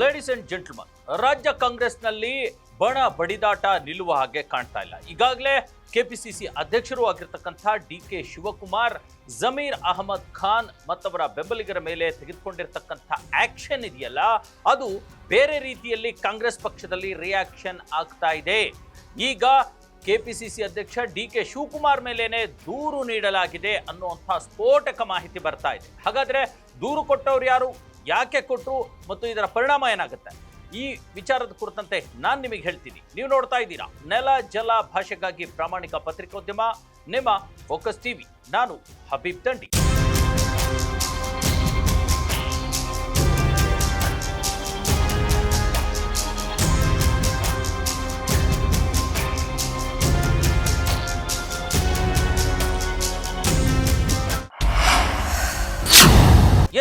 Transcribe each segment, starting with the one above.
Ladies and gentleman, ರಾಜ್ಯ ಕಾಂಗ್ರೆಸ್ನಲ್ಲಿ ಬಣ ಬಡಿದಾಟ ನಿಲ್ಲುವ ಹಾಗೆ ಕಾಣ್ತಾ ಇಲ್ಲ. ಈಗಾಗಲೇ ಕೆಪಿಸಿಸಿ ಅಧ್ಯಕ್ಷರು ಆಗಿರ್ತಕ್ಕಂಥ ಡಿ.ಕೆ. ಶಿವಕುಮಾರ್ ಜಮೀರ್ ಅಹಮದ್ ಖಾನ್ ಮತ್ತವರ ಬೆಂಬಲಿಗರ ಮೇಲೆ ತೆಗೆದುಕೊಂಡಿರ್ತಕ್ಕಂಥ ಆಕ್ಷನ್ ಇದೆಯಲ್ಲ, ಅದು ಬೇರೆ ರೀತಿಯಲ್ಲಿ ಕಾಂಗ್ರೆಸ್ ಪಕ್ಷದಲ್ಲಿ ರಿಯಾಕ್ಷನ್ ಆಗ್ತಾ ಇದೆ. ಈಗ ಕೆಪಿಸಿಸಿ ಅಧ್ಯಕ್ಷ ಡಿ.ಕೆ. ಶಿವಕುಮಾರ್ ಮೇಲೇನೆ ದೂರು ನೀಡಲಾಗಿದೆ ಅನ್ನುವಂಥ ಸ್ಫೋಟಕ ಮಾಹಿತಿ ಬರ್ತಾ ಇದೆ. ಹಾಗಾದ್ರೆ ದೂರು ಕೊಟ್ಟವ್ರು ಯಾರು, ಯಾಕೆ ಕೊಟ್ಟರು ಮತ್ತು ಇದರ ಪರಿಣಾಮ ಏನಾಗುತ್ತೆ, ಈ ವಿಚಾರದ ಕುರಿತಂತೆ ನಾನು ನಿಮಗೆ ಹೇಳ್ತೀನಿ. ನೀವು ನೋಡ್ತಾ ಇದ್ದೀರಾ ನೆಲ ಜಲ ಭಾಷೆಗಾಗಿ ಪ್ರಾಮಾಣಿಕ ಪತ್ರಿಕೋದ್ಯಮ, ನಿಮ್ಮ ಫೋಕಸ್ ಟಿವಿ. ನಾನು ಹಬೀಬ್ ದಂಡಿ.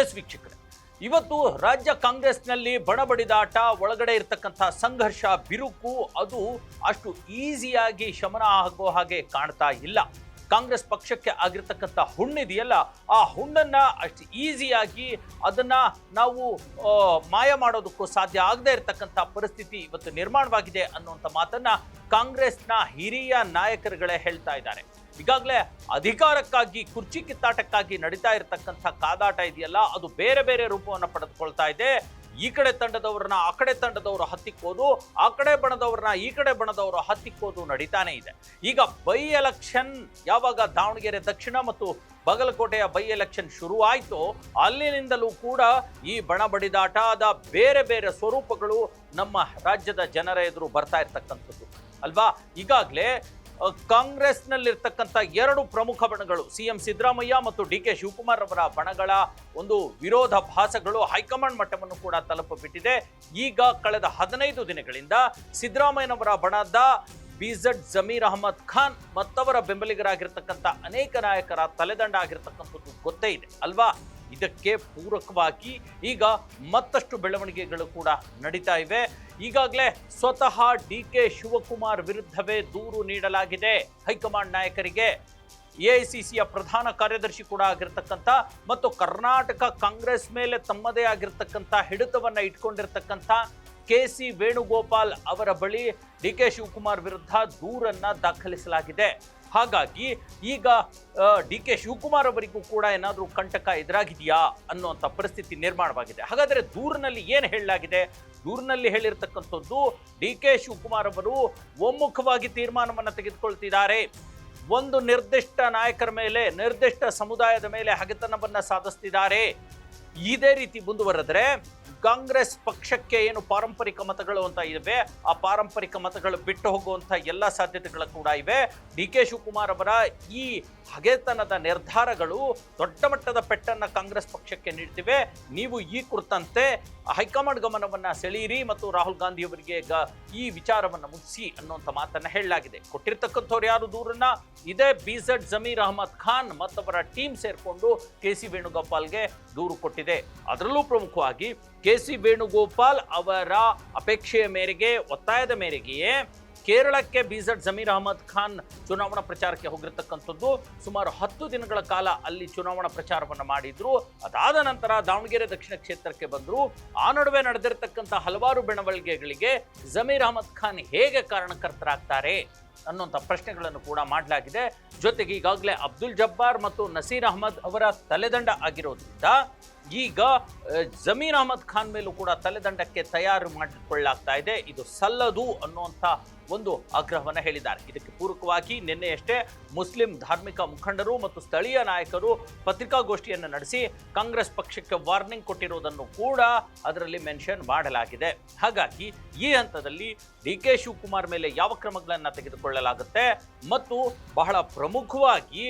ಎಸ್ ವೀಕ್ಷಕರೇ, ಇವತ್ತು ರಾಜ್ಯ ಕಾಂಗ್ರೆಸ್ನಲ್ಲಿ ಬಣಬಡಿದಾಟ, ಒಳಗಡೆ ಇರತಕ್ಕಂಥ ಸಂಘರ್ಷ, ಬಿರುಕು ಅದು ಅಷ್ಟು ಈಸಿಯಾಗಿ ಶಮನ ಆಗೋ ಹಾಗೆ ಕಾಣ್ತಾ ಇಲ್ಲ. ಕಾಂಗ್ರೆಸ್ ಪಕ್ಷಕ್ಕೆ ಆಗಿರ್ತಕ್ಕಂಥ ಹುಣ್ಣಿದೆಯಲ್ಲ, ಆ ಹುಣ್ಣನ್ನ ಅಷ್ಟು ಈಸಿಯಾಗಿ ಅದನ್ನ ನಾವು ಮಾಯ ಮಾಡೋದಕ್ಕೂ ಸಾಧ್ಯ ಆಗದೆ ಇರತಕ್ಕಂಥ ಪರಿಸ್ಥಿತಿ ಇವತ್ತು ನಿರ್ಮಾಣವಾಗಿದೆ ಅನ್ನುವಂಥ ಮಾತನ್ನ ಕಾಂಗ್ರೆಸ್ನ ಹಿರಿಯ ನಾಯಕರುಗಳೇ ಹೇಳ್ತಾ ಇದ್ದಾರೆ. ಈಗಾಗಲೇ ಅಧಿಕಾರಕ್ಕಾಗಿ, ಕುರ್ಚಿ ಕಿತ್ತಾಟಕ್ಕಾಗಿ ನಡೀತಾ ಇರತಕ್ಕಂಥ ಕಾದಾಟ ಇದೆಯಲ್ಲ, ಅದು ಬೇರೆ ಬೇರೆ ರೂಪವನ್ನು ಪಡೆದುಕೊಳ್ತಾ ಇದೆ. ಈ ಕಡೆ ತಂಡದವ್ರನ್ನ ಆ ಕಡೆ ತಂಡದವರು ಹತ್ತಿಕ್ಕೋದು, ಆ ಕಡೆ ಬಣದವ್ರನ್ನ ಈ ಕಡೆ ಬಣದವರು ಹತ್ತಿಕ್ಕೋದು ನಡೀತಾನೆ ಇದೆ. ಈಗ ಬೈ ಎಲೆಕ್ಷನ್ ಯಾವಾಗ ದಾವಣಗೆರೆ ದಕ್ಷಿಣ ಮತ್ತು ಬಾಗಲಕೋಟೆಯ ಬೈ ಎಲೆಕ್ಷನ್ ಶುರುವಾಯಿತು, ಅಲ್ಲಿನಿಂದಲೂ ಕೂಡ ಈ ಬಣ ಬಡಿದಾಟದ ಬೇರೆ ಬೇರೆ ಸ್ವರೂಪಗಳು ನಮ್ಮ ರಾಜ್ಯದ ಜನರ ಎದುರು ಬರ್ತಾ ಇರ್ತಕ್ಕಂಥದ್ದು ಅಲ್ವಾ. ಈಗಾಗಲೇ ಕಾಂಗ್ರೆಸ್ನಲ್ಲಿರ್ತಕ್ಕಂಥ ಎರಡು ಪ್ರಮುಖ ಬಣಗಳು, ಸಿಎಂ ಸಿದ್ದರಾಮಯ್ಯ ಮತ್ತು ಡಿ.ಕೆ. ಶಿವಕುಮಾರ್ ಅವರ ಬಣಗಳ ಒಂದು ವಿರೋಧಾಭಾಸಗಳು ಹೈಕಮಾಂಡ್ ಮಟ್ಟವನ್ನು ಕೂಡ ತಲುಪಿಬಿಟ್ಟಿದೆ. ಈಗ ಕಳೆದ 15 ದಿನಗಳಿಂದ ಸಿದ್ದರಾಮಯ್ಯನವರ ಬಣದ ಬಿಜೆಡ್ ಜಮೀರ್ ಅಹಮದ್ ಖಾನ್ ಮತ್ತವರ ಬೆಂಬಲಿಗರಾಗಿರ್ತಕ್ಕಂಥ ಅನೇಕ ನಾಯಕರ ತಲೆದಂಡ ಆಗಿರ್ತಕ್ಕಂಥದ್ದು ಗೊತ್ತೇ ಇದೆ ಅಲ್ವಾ. ಇದಕ್ಕೆ ಪೂರಕವಾಗಿ ಈಗ ಮತ್ತಷ್ಟು ಬೆಳವಣಿಗೆಗಳು ಕೂಡ ನಡೀತಾ ಇವೆ. ಈಗಾಗಲೇ ಸ್ವತಃ ಡಿ.ಕೆ. ಶಿವಕುಮಾರ್ ವಿರುದ್ಧವೇ ದೂರು ನೀಡಲಾಗಿದೆ ಹೈಕಮಾಂಡ್ ನಾಯಕರಿಗೆ. ಎಐಸಿಸಿಯ ಪ್ರಧಾನ ಕಾರ್ಯದರ್ಶಿ ಕೂಡ ಆಗಿರ್ತಕ್ಕಂಥ ಮತ್ತು ಕರ್ನಾಟಕ ಕಾಂಗ್ರೆಸ್ ಮೇಲೆ ತಮ್ಮದೇ ಆಗಿರ್ತಕ್ಕಂಥ ಹಿಡಿತವನ್ನ ಇಟ್ಕೊಂಡಿರ್ತಕ್ಕಂಥ ಕೆ.ಸಿ. ವೇಣುಗೋಪಾಲ್ ಅವರ ಬಳಿ ಡಿ.ಕೆ. ಶಿವಕುಮಾರ್ ವಿರುದ್ಧ ದೂರನ್ನ ದಾಖಲಿಸಲಾಗಿದೆ. ಹಾಗಾಗಿ ಈಗ ಡಿ.ಕೆ. ಶಿವಕುಮಾರ್ ಅವರಿಗೂ ಕೂಡ ಏನಾದರೂ ಕಂಟಕ ಎದುರಾಗಿದೆಯಾ ಅನ್ನುವಂಥ ಪರಿಸ್ಥಿತಿ ನಿರ್ಮಾಣವಾಗಿದೆ. ಹಾಗಾದರೆ ದೂರಿನಲ್ಲಿ ಏನು ಹೇಳಲಾಗಿದೆ? ದೂರಿನಲ್ಲಿ ಹೇಳಿರ್ತಕ್ಕಂಥದ್ದು, ಡಿ.ಕೆ. ಶಿವಕುಮಾರ್ ಅವರು ಒಮ್ಮುಖವಾಗಿ ತೀರ್ಮಾನವನ್ನು ತೆಗೆದುಕೊಳ್ತಿದ್ದಾರೆ. ಒಂದು ನಿರ್ದಿಷ್ಟ ನಾಯಕರ ಮೇಲೆ, ನಿರ್ದಿಷ್ಟ ಸಮುದಾಯದ ಮೇಲೆ ಹಗೆತನವನ್ನು ಸಾಧಿಸ್ತಿದ್ದಾರೆ. ಇದೇ ರೀತಿ ಮುಂದುವರೆದ್ರೆ ಕಾಂಗ್ರೆಸ್ ಪಕ್ಷಕ್ಕೆ ಏನು ಪಾರಂಪರಿಕ ಮತಗಳು ಅಂತ ಇವೆ, ಆ ಪಾರಂಪರಿಕ ಮತಗಳು ಬಿಟ್ಟು ಹೋಗುವಂಥ ಎಲ್ಲ ಸಾಧ್ಯತೆಗಳು ಕೂಡ ಇವೆ. ಡಿ.ಕೆ. ಶಿವಕುಮಾರ್ ಅವರ ಈ ಹಗೆತನದ ನಿರ್ಧಾರಗಳು ದೊಡ್ಡ ಮಟ್ಟದ ಪೆಟ್ಟನ್ನು ಕಾಂಗ್ರೆಸ್ ಪಕ್ಷಕ್ಕೆ ನೀಡ್ತಿವೆ. ನೀವು ಈ ಕುರಿತಂತೆ ಹೈಕಮಾಂಡ್ ಗಮನವನ್ನು ಸೆಳೆಯಿರಿ ಮತ್ತು ರಾಹುಲ್ ಗಾಂಧಿ ಅವರಿಗೆ ಈ ವಿಚಾರವನ್ನು ಮುಗಿಸಿ ಅನ್ನುವಂಥ ಮಾತನ್ನು ಹೇಳಲಾಗಿದೆ. ಕೊಟ್ಟಿರ್ತಕ್ಕಂಥವ್ರು ಯಾರು ದೂರನ್ನ? ಇದೇ ಬಿಜೆಡ್ ಜಮೀರ್ ಅಹಮದ್ ಖಾನ್ ಮತ್ತವರ ಟೀಮ್ ಸೇರಿಕೊಂಡು ಕೆ.ಸಿ. ವೇಣುಗೋಪಾಲ್ಗೆ ದೂರು ಕೊಟ್ಟಿದೆ. ಅದರಲ್ಲೂ ಪ್ರಮುಖವಾಗಿ ಕೆ.ಸಿ. ವೇಣುಗೋಪಾಲ್ ಅವರ ಅಪೇಕ್ಷೆಯ ಮೇರೆಗೆ, ಒತ್ತಾಯದ ಮೇರೆಗೆಯೇ ಕೇರಳಕ್ಕೆ ಬಿಜೆಡ್ ಜಮೀರ್ ಅಹಮದ್ ಖಾನ್ ಚುನಾವಣಾ ಪ್ರಚಾರಕ್ಕೆ ಹೋಗಿರ್ತಕ್ಕಂಥದ್ದು. ಸುಮಾರು 10 ದಿನಗಳ ಕಾಲ ಅಲ್ಲಿ ಚುನಾವಣಾ ಪ್ರಚಾರವನ್ನು ಮಾಡಿದ್ರು. ಅದಾದ ನಂತರ ದಾವಣಗೆರೆ ದಕ್ಷಿಣ ಕ್ಷೇತ್ರಕ್ಕೆ ಬಂದರು. ಆ ನಡುವೆ ನಡೆದಿರ್ತಕ್ಕಂಥ ಹಲವಾರು ಬೆಳವಣಿಗೆಗಳಿಗೆ ಜಮೀರ್ ಅಹಮದ್ ಖಾನ್ ಹೇಗೆ ಕಾರಣಕರ್ತರಾಗ್ತಾರೆ ಅನ್ನುವಂಥ ಪ್ರಶ್ನೆಗಳನ್ನು ಕೂಡ ಮಾಡಲಾಗಿದೆ. ಜೊತೆಗೆ ಈಗಾಗಲೇ ಅಬ್ದುಲ್ ಜಬ್ಬಾರ್ ಮತ್ತು ನಸೀರ್ ಅಹಮದ್ ಅವರ ತಲೆದಂಡ ಆಗಿರೋದ್ರಿಂದ ಈಗ ಜಮೀರ್ ಅಹಮದ್ ಖಾನ್ ಮೇಲೂ ಕೂಡ ತಲೆದಂಡಕ್ಕೆ ತಯಾರು ಮಾಡಿಕೊಳ್ಳಲಾಗ್ತಾ ಇದೆ. ಇದು ಸಲ್ಲದು ಅನ್ನುವಂಥ ಒಂದು ಆಗ್ರಹವನ್ನು ಹೇಳಿದ್ದಾರೆ. ಇದಕ್ಕೆ ಪೂರಕವಾಗಿ ನಿನ್ನೆಯಷ್ಟೇ ಮುಸ್ಲಿಂ ಧಾರ್ಮಿಕ ಮುಖಂಡರು ಮತ್ತು ಸ್ಥಳೀಯ ನಾಯಕರು ಪತ್ರಿಕಾಗೋಷ್ಠಿಯನ್ನು ನಡೆಸಿ ಕಾಂಗ್ರೆಸ್ ಪಕ್ಷಕ್ಕೆ ವಾರ್ನಿಂಗ್ ಕೊಟ್ಟಿರುವುದನ್ನು ಕೂಡ ಅದರಲ್ಲಿ ಮೆನ್ಷನ್ ಮಾಡಲಾಗಿದೆ. ಹಾಗಾಗಿ ಈ ಹಂತದಲ್ಲಿ ಡಿ.ಕೆ. ಶಿವಕುಮಾರ್ ಮೇಲೆ ಯಾವ ಕ್ರಮಗಳನ್ನು ತೆಗೆದುಕೊಳ್ಳಲಾಗುತ್ತೆ ಮತ್ತು ಬಹಳ ಪ್ರಮುಖವಾಗಿ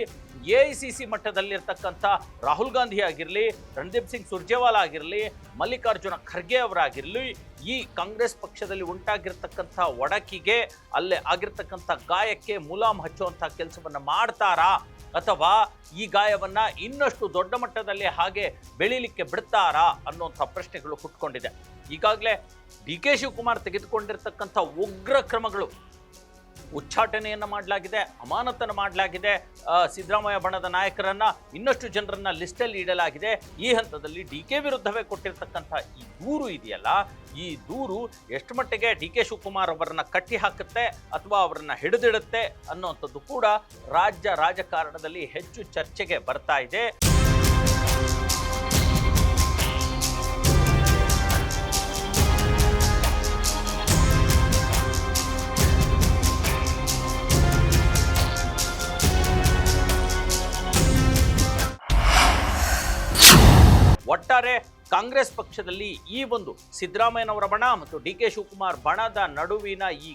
ಎಐಸಿಸಿ ಮಟ್ಟದಲ್ಲಿರ್ತಕ್ಕಂಥ ರಾಹುಲ್ ಗಾಂಧಿ ಆಗಿರಲಿ, ರಣದೀಪ್ ಸಿಂಗ್ ಸುರ್ಜೇವಾಲಾ ಆಗಿರಲಿ, ಮಲ್ಲಿಕಾರ್ಜುನ ಖರ್ಗೆ ಅವರಾಗಿರಲಿ, ಈ ಕಾಂಗ್ರೆಸ್ ಪಕ್ಷದಲ್ಲಿ ಉಂಟಾಗಿರ್ತಕ್ಕಂಥ ಒಡಕಿಗೆ, ಅಲ್ಲೇ ಆಗಿರ್ತಕ್ಕಂಥ ಗಾಯಕ್ಕೆ ಮುಲಾಮ್ ಹಚ್ಚುವಂಥ ಕೆಲಸವನ್ನು ಮಾಡ್ತಾರಾ ಅಥವಾ ಈ ಗಾಯವನ್ನ ಇನ್ನಷ್ಟು ದೊಡ್ಡ ಮಟ್ಟದಲ್ಲಿ ಹಾಗೆ ಬೆಳೀಲಿಕ್ಕೆ ಬಿಡ್ತಾರಾ ಅನ್ನುವಂಥ ಪ್ರಶ್ನೆಗಳು ಹುಟ್ಕೊಂಡಿದೆ. ಈಗಾಗಲೇ ಡಿ.ಕೆ. ಶಿವಕುಮಾರ್ ತೆಗೆದುಕೊಂಡಿರ್ತಕ್ಕಂಥ ಉಗ್ರ ಕ್ರಮಗಳು ಉಚ್ಚಾಟನೆಯನ್ನು ಮಾಡಲಾಗಿದೆ, ಅಮಾನತನ್ನು ಮಾಡಲಾಗಿದೆ. ಸಿದ್ದರಾಮಯ್ಯ ಬಣದ ನಾಯಕರನ್ನ, ಇನ್ನಷ್ಟು ಜನರನ್ನ ಲಿಸ್ಟಲ್ಲಿ ಇಡಲಾಗಿದೆ. ಈ ಹಂತದಲ್ಲಿ DK ವಿರುದ್ಧವೇ ಕೊಟ್ಟಿರ್ತಕ್ಕಂಥ ಈ ದೂರು ಇದೆಯಲ್ಲ, ಈ ದೂರು ಎಷ್ಟು ಮಟ್ಟಿಗೆ DK ಶಿವಕುಮಾರ್ ಅವರನ್ನ ಕಟ್ಟಿ ಹಾಕುತ್ತೆ ಅಥವಾ ಅವರನ್ನ ಹಿಡಿದಿಡುತ್ತೆ ಅನ್ನುವಂಥದ್ದು ಕೂಡ ರಾಜ್ಯ ರಾಜಕಾರಣದಲ್ಲಿ ಹೆಚ್ಚು ಚರ್ಚೆಗೆ ಬರ್ತಾ ಇದೆ. ಒಟ್ಟಾರೆ ಕಾಂಗ್ರೆಸ್ ಪಕ್ಷದಲ್ಲಿ ಈ ಒಂದು ಸಿದ್ದರಾಮಯ್ಯನವರ ಬಣ ಮತ್ತು DK ಶಿವಕುಮಾರ್ ಬಣದ ನಡುವಿನ ಈ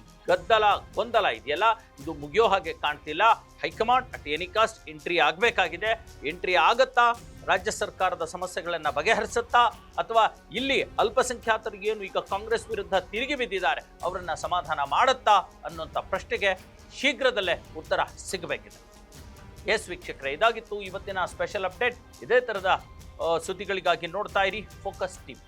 ಗೊಂದಲ ಇದೆಯಲ್ಲ, ಇದು ಮುಗಿಯೋ ಹಾಗೆ ಕಾಣ್ತಿಲ್ಲ. High command at any cost entry ಆಗಬೇಕಾಗಿದೆ. ಎಂಟ್ರಿ ಆಗತ್ತಾ? ರಾಜ್ಯ ಸರ್ಕಾರದ ಸಮಸ್ಯೆಗಳನ್ನು ಬಗೆಹರಿಸುತ್ತಾ? ಅಥವಾ ಇಲ್ಲಿ ಅಲ್ಪಸಂಖ್ಯಾತರಿಗೇನು ಈಗ ಕಾಂಗ್ರೆಸ್ ವಿರುದ್ಧ ತಿರುಗಿ ಬಿದ್ದಿದ್ದಾರೆ ಅವರನ್ನ ಸಮಾಧಾನ ಮಾಡುತ್ತಾ ಅನ್ನುವಂಥ ಪ್ರಶ್ನೆಗೆ ಶೀಘ್ರದಲ್ಲೇ ಉತ್ತರ ಸಿಗಬೇಕಿದೆ. ಎಸ್ ವೀಕ್ಷಕರೇ, ಇದಾಗಿತ್ತು ಇವತ್ತಿನ ಸ್ಪೆಷಲ್ ಅಪ್ಡೇಟ್. ಇದೇ ಥರದ ಸುದ್ದಿಗಳಿಗಾಗಿ ನೋಡ್ತಾ ಇರಿ ಫೋಕಸ್ ಟಿವಿ.